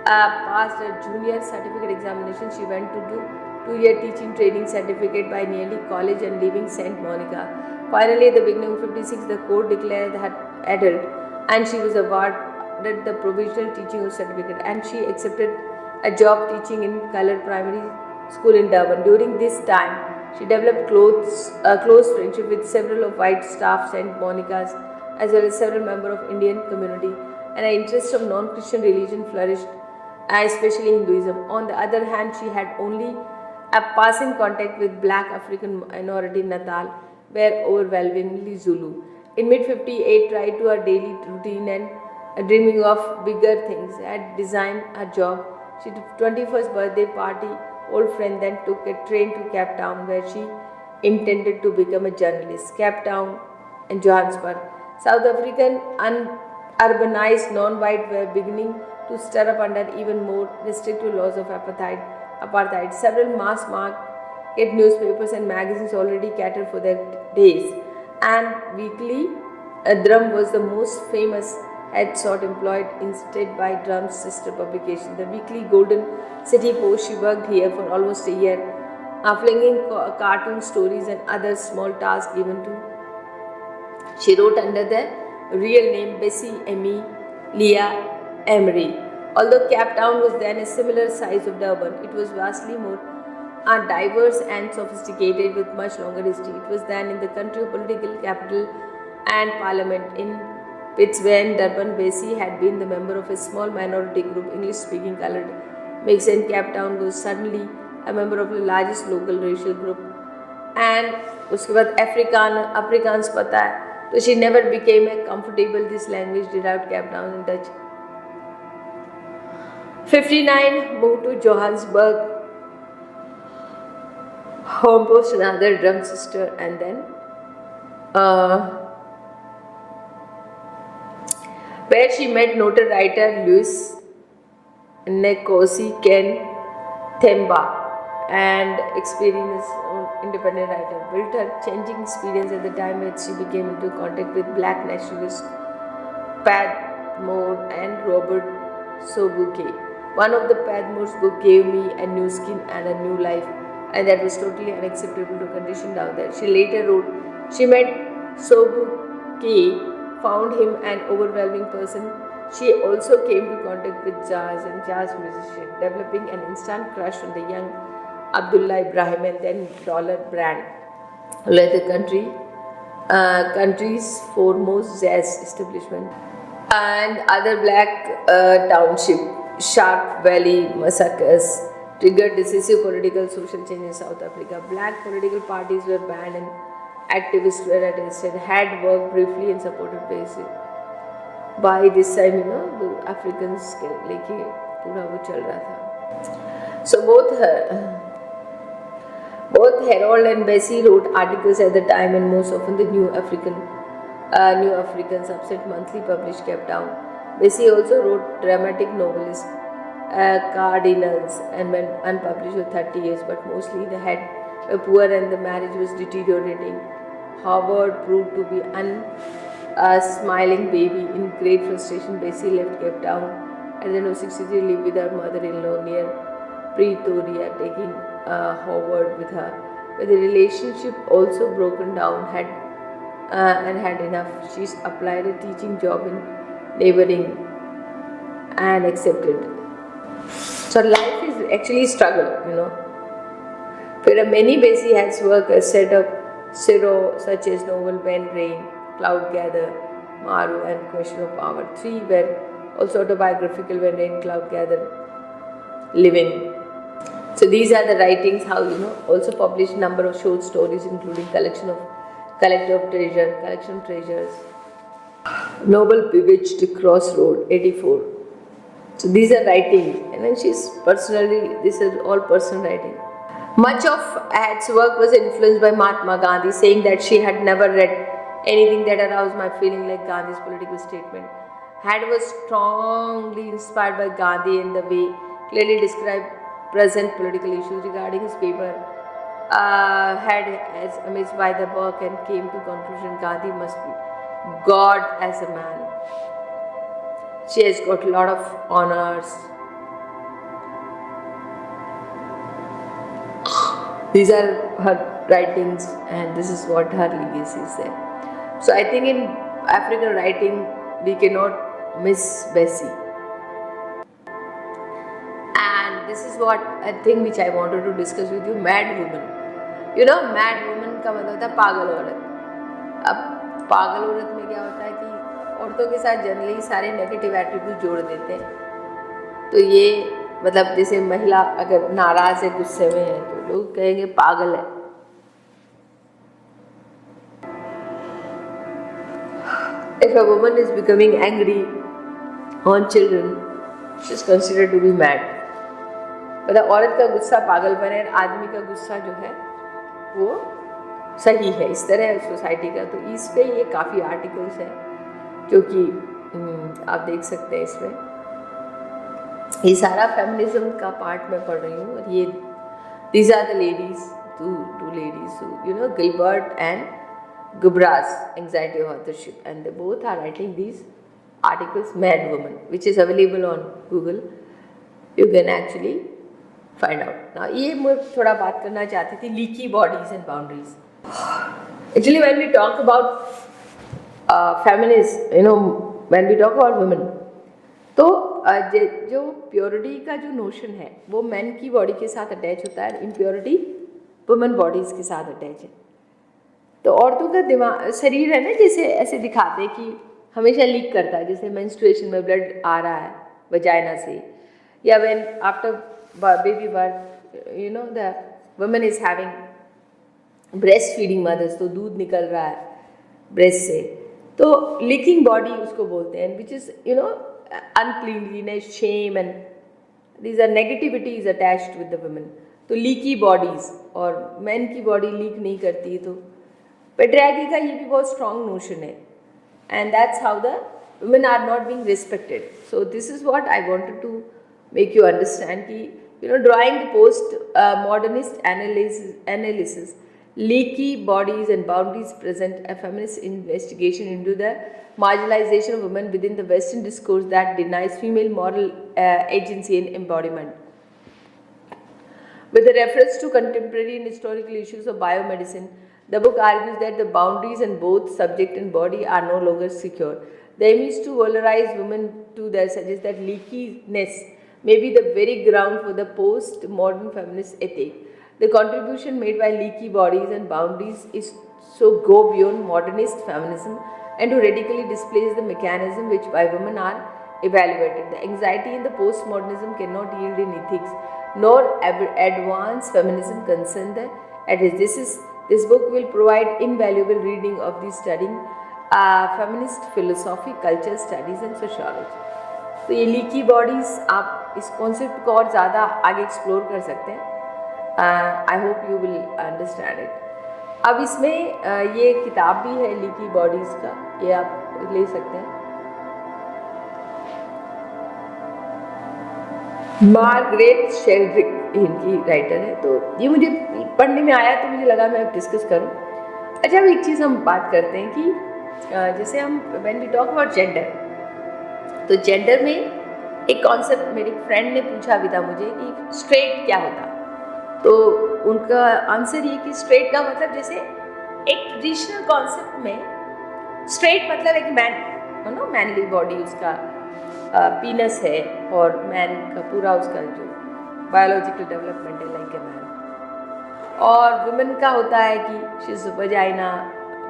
passed her junior certificate examination. She went to do 2-year teaching training certificate by nearly college and leaving St. Monica. Finally, at the beginning of 56, the court declared her adult and she was awarded the provisional teaching certificate, and she accepted a job teaching in colored primary school in Durban. During this time, she developed close friendship with several of white staff St. Monica's as well as several members of Indian community, and her interest of non-Christian religion flourished, especially Hinduism. On the other hand, she had only a passing contact with black African minority Natal, were overwhelmingly Zulu. In mid-58, tried to her daily routine and dreaming of bigger things, had designed a job. She took 21st birthday party, old friend, then took a train to Cape Town, where she intended to become a journalist. Cape Town and Johannesburg. South African urbanized non-white were beginning to stir up under even more restrictive laws of apartheid. Several mass market newspapers and magazines already catered for their days, and Weekly Drum was the most famous, had sought employed instead by Drum's sister publication, the weekly Golden City Post. She worked here for almost a year, flinging cartoon stories and other small tasks given to. She wrote under the real name Bessie Emilia Emery. Although Cape Town was then a similar size of Durban, it was vastly more diverse and sophisticated with much longer history. It was then in the country political capital and parliament. In Pittsburgh and Durban, Bessie had been the member of a small minority group, English-speaking colored mix, and Cape Town was suddenly a member of the largest local racial group. And उसके बाद Afrikaans पता है, so she never became a comfortable this language derived Cape Town in Dutch. 59, moved to Johannesburg, home post another drum sister, and then where she met noted writer Louis Nkosi Ken Themba and experienced independent writer. Built her changing experience at the time when she became into contact with black nationalists Padmore and Robert Sobukwe. One of the Padmore's book gave me a new skin and a new life, and that was totally unacceptable to condition down there. She later wrote, she met Sobukwe, found him an overwhelming person. She also came to contact with jazz and jazz musicians, developing an instant crush on the young Abdullah Ibrahim and then Dollar Brand, led the country's foremost jazz establishment, and other black township, Sharp Valley massacres triggered decisive political social change in South Africa. Black political parties were banned and activists were arrested. Had worked briefly and supported basic. By this time, the Africans के लेके पूरा वो चल रहा था. So both Harold and Bessie wrote articles at the time, and most often the New African subset monthly published Cape Town. Bessie also wrote dramatic novels cardinals and went unpublished for 30 years, but mostly the head were poor and the marriage was deteriorating. Howard proved to be unsmiling baby. In great frustration, Bessie left Cape Town at the age of 63, lived with her mother-in-law near Pretoria, taking Howard with her. But the relationship also broken down and had enough. She applied a teaching job in neighboring and accepted. So life is actually struggle. Where many Bessie has worked as set up Zero, such as Novel, Ben, Rain, Cloud Gather, Maru, and Question of Power. 3 were also autobiographical, when Rain, Cloud Gather, Living. So these are the writings, how also published number of short stories, including collection of treasures. Novel Bewitched, Crossroad, 84. So these are writings, and then this is all personal writing. Much of Had's work was influenced by Mahatma Gandhi, saying that she had never read anything that aroused my feeling like Gandhi's political statement. Had was strongly inspired by Gandhi in the way clearly described present political issues. Regarding his paper, Had as amazed by the work and came to conclusion Gandhi must be God as a man. She has got a lot of honors. These are her writings, and this is what her legacy is there. So I think in African writing we cannot miss Bessie. And this is what I think which I wanted to discuss with you. Mad woman. Mad woman का मतलब होता है पागल औरत. अब पागल औरत में क्या होता है कि औरतों के साथ जनरली सारे नेगेटिव एट्रीब्यूट जोड़ देते हैं. तो ये मतलब जैसे महिला अगर नाराज है, गुस्से में है, तो लोग कहेंगे पागल है. If a woman is becoming angry on children, she is considered to be mad. मतलब औरत का गुस्सा पागलपन है, आदमी का गुस्सा जो है वो सही है. इस तरह है सोसाइटी का. तो इस पे ये काफ़ी आर्टिकल्स हैं जो कि आप देख सकते हैं. इसमें ये सारा फेमिनिज्म का पार्ट मैं पढ़ रही हूँ. और ये these are the ladies, two ladies who Gilbert and Gubra's Anxiety of Authorship, and they both are writing these articles, Mad Woman, which is available on Google. You can actually find out. Now ये मैं थोड़ा बात करना चाहती थी leaky bodies and boundaries. Actually when we talk about feminists, when we talk about women, तो जो purity का जो नोशन है वो मैन की बॉडी के साथ अटैच होता है. इम्प्योरिटी वुमेन बॉडीज के साथ अटैच है. तो औरतों का दिमाग शरीर है ना, जैसे ऐसे दिखाते हैं कि हमेशा लीक करता है. जैसे मेंस्ट्रुएशन में ब्लड आ रहा है वजाइना से, या when after baby birth the woman is having breast feeding mother's, तो दूध निकल रहा है ब्रेस्ट से, तो लीकिंग बॉडी उसको बोलते हैं. Which is uncleanliness, shame, and these are negativity is attached with the women. तो leaky bodies, और men की body leak नहीं करती. तो पेट्रियार्की का ये भी बहुत strong notion है, and that's how the women are not being respected. So this is what I wanted to make you understand कि drawing the post modernist analysis, leaky bodies and boundaries present a feminist investigation into the marginalization of women within the Western discourse that denies female moral agency and embodiment. With a reference to contemporary and historical issues of biomedicine, the book argues that the boundaries in both subject and body are no longer secure. The aim is to valorize women to their suggests that leakiness may be the very ground for the post-modern feminist ethic. The contribution made by leaky bodies and boundaries is so go beyond modernist feminism and to radically displace the mechanism which by women are evaluated. The anxiety in the postmodernism cannot yield in ethics, nor advanced feminism concern the This book will provide invaluable reading of the studying feminist philosophy, culture studies and sociology. तो ये leaky bodies आप इस concept को और ज़्यादा आगे explore कर सकते हैं. I hope you will understand it. अब इसमें ये किताब भी है लीकी बॉडीज़ का, ये आप ले सकते हैं. मार्गरेट शेल्ड्रिक इनकी राइटर है। तो ये मुझे पढ़ने में आया तो मुझे लगा मैं अब डिस्कस करूं। अच्छा, अब एक चीज़ हम बात करते हैं कि जैसे हम when we talk about gender, तो जेंडर में एक कॉन्सेप्ट मेरी फ्रेंड ने पूछा भी था मुझे कि स्ट्रेट क्या होता। तो उनका आंसर ये कि स्ट्रेट का मतलब, जैसे एक ट्रेडिशनल कॉन्सेप्ट में स्ट्रेट मतलब एक मैन, है ना, मैनली बॉडी उसका पीनस है और मैन का पूरा उसका जो बायोलॉजिकल डेवलपमेंट है लाइक ए मैन। और वुमेन का होता है कि she is vagina,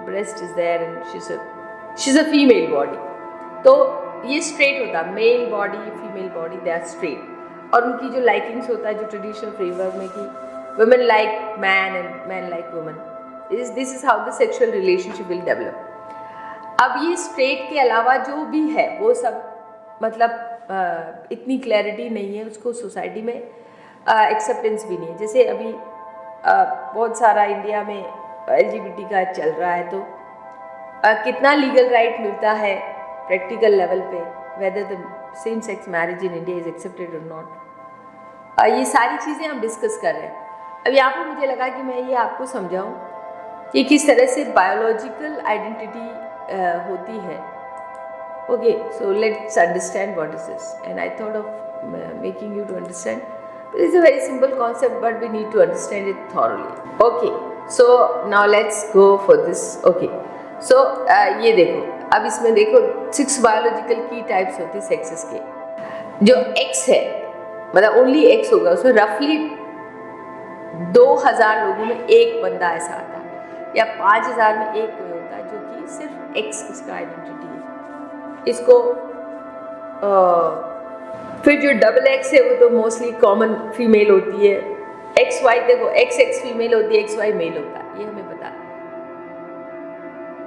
breast is there and she is a female body. तो ये स्ट्रेट होता है, male body female body they are straight. और उनकी जो लाइकिंग्स होता है जो ट्रेडिशनल फ्रेमवर्क में कि women like man and man like women, this is how the sexual relationship will develop. अब ये स्ट्रेट के अलावा जो भी है वो सब मतलब इतनी क्लैरिटी नहीं है, उसको सोसाइटी में एक्सेप्टेंस भी नहीं है। जैसे अभी बहुत सारा इंडिया में LGBT का चल रहा है, तो कितना लीगल राइट मिलता है प्रैक्टिकल लेवल पे, whether the same sex marriage in India is accepted और नॉट, ये सारी चीज़ें हम डिस्कस कर रहे हैं। अब यहाँ पर मुझे लगा कि मैं ये आपको समझाऊँ कि किस तरह से बायोलॉजिकल आइडेंटिटी होती है। Okay, so let's understand what is this, and I thought of making you to understand. It's a very simple concept, but we need to understand it thoroughly. Okay, so now let's go for this. Okay, so ये देखो, अब इसमें देखो 6 biological की types होते हैं sexes के। जो X है मतलब ओनली X होगा, उसमें रफली 2000 लोगों में एक बंदा ऐसा आता है, या 5000 में एक कोई होता है जो कि सिर्फ X उसका आइडेंटिटी है। इसको फिर जो डबल एक्स है वो तो मोस्टली कॉमन फीमेल होती है। एक्स वाई देखो, एक्स एक्स फीमेल होती है, एक्स वाई मेल होता है, ये हमें पता है।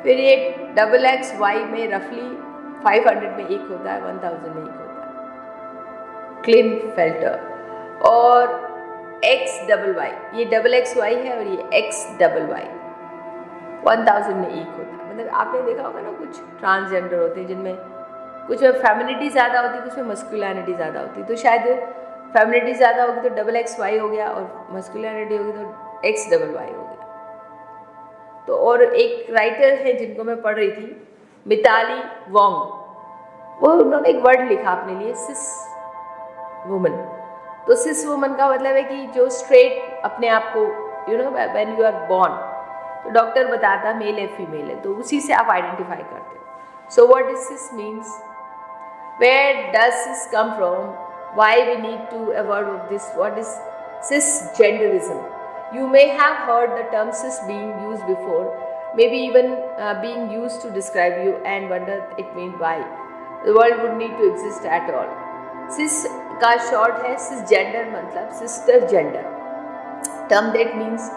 फिर ये डबल एक्स वाई में रफली 500 में एक होता है, 1000 में एक होता है, क्लिन फेल्टर। और एक्स डबल वाई, ये डबल एक्स वाई है और ये एक्स डबल वाई 1000 में एक होता है। मतलब आपने देखा होगा ना, कुछ ट्रांसजेंडर होते हैं जिनमें कुछ में फेमिनिटी ज़्यादा होती है, कुछ में मस्कुलिनिटी ज़्यादा होती है। तो शायद फेमिनिटी ज़्यादा होगी तो डबल एक्स वाई हो गया, और मस्कुलिनिटी होगी तो एक्स डबल वाई हो गया। तो और एक राइटर है जिनको मैं पढ़ रही थी, मिताली वोंग, वो उन्होंने एक वर्ड लिखा अपने लिए, सिस वुमन। तो सिस वुमन का मतलब है कि जो स्ट्रेट अपने आप को, you know, when you are born तो डॉक्टर बताता मेल है फीमेल है, तो उसी से आप आइडेंटिफाई करते हो। So what is cis means, where does cis come from, why we need to avoid of this, what is cisgenderism? You may have heard the term cis being used before, maybe even being used to describe you, and wonder it means why the world would need to exist at all. Cis का short है cisgender, मतलब sister gender term that means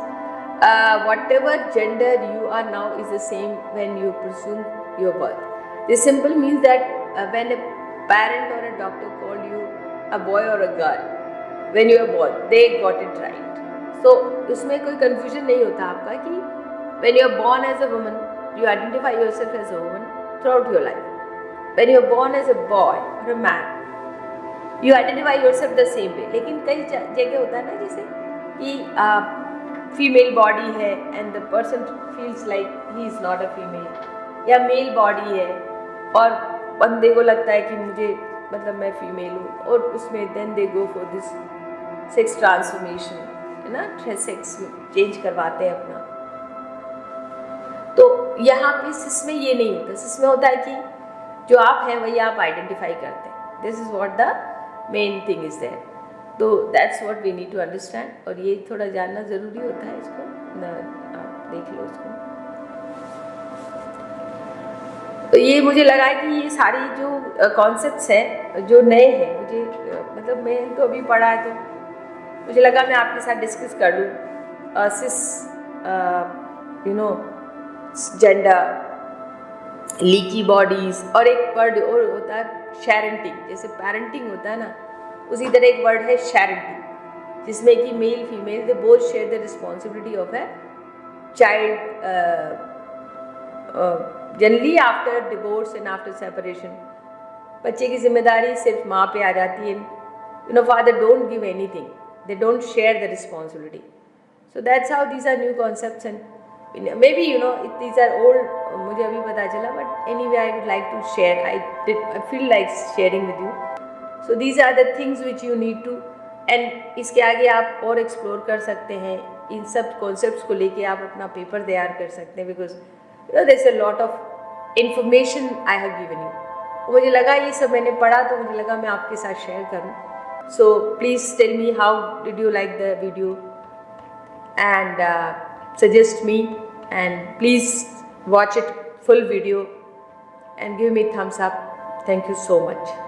whatever gender you are now is the same when you presume your birth. This simple means that when a parent or a doctor called you a boy or a girl when you were born, they got it right. So इसमें कोई confusion नहीं होता आपका कि when you are born as a woman, you identify yourself as a woman throughout your life. When you are born as a boy or a man, you identify yourself the same way. लेकिन कई जगह होता है ना, जैसे कि female body है and the person feels like he is not a female, या मेल बॉडी है और बंदे को लगता है कि मुझे मतलब मैं फीमेल हूँ, और उसमें then they go for this sex transformation, है ना, सेक्स चेंज करवाते हैं अपना। तो यहाँ पे सिस में ये नहीं होता। सिस में होता है कि जो आप हैं वही आप आइडेंटिफाई करते हैं। This is what the main thing is there. तो that's what we need to understand, और ये थोड़ा जानना ज़रूरी होता है। इसको आप देख लो इसको। तो ये मुझे लगा कि ये सारी जो कॉन्सेप्ट्स हैं जो नए हैं, मुझे मतलब मैं तो अभी पढ़ा है, तो मुझे लगा मैं आपके साथ डिस्कस कर लूँ। Sis you know gender, leaky bodies, और एक वर्ड और होता है शेरेंटिंग। जैसे पेरेंटिंग होता है ना, उसी तरह एक वर्ड है शेरेंटिंग, जिसमें कि male female they both share the responsibility of a child. Generally after divorce and after separation बच्चे की जिम्मेदारी सिर्फ माँ पे आ जाती है, father don't give anything, they don't share the responsibility. So that's how these are new concepts, and maybe these are old, मुझे अभी पता चला, but anyway I would like to share. I feel like sharing with you. So these are the things which you need to, and इसके आगे आप और explore कर सकते हैं, इन सब कॉन्सेप्ट्स को लेके आप अपना पेपर तैयार कर सकते हैं, because there is a lot of information I have given you. मुझे लगा ये सब मैंने पढ़ा तो मुझे लगा मैं आपके साथ शेयर करूं. So please tell me how did you like the video and suggest me, and please watch it full video and give me thumbs up. Thank you so much.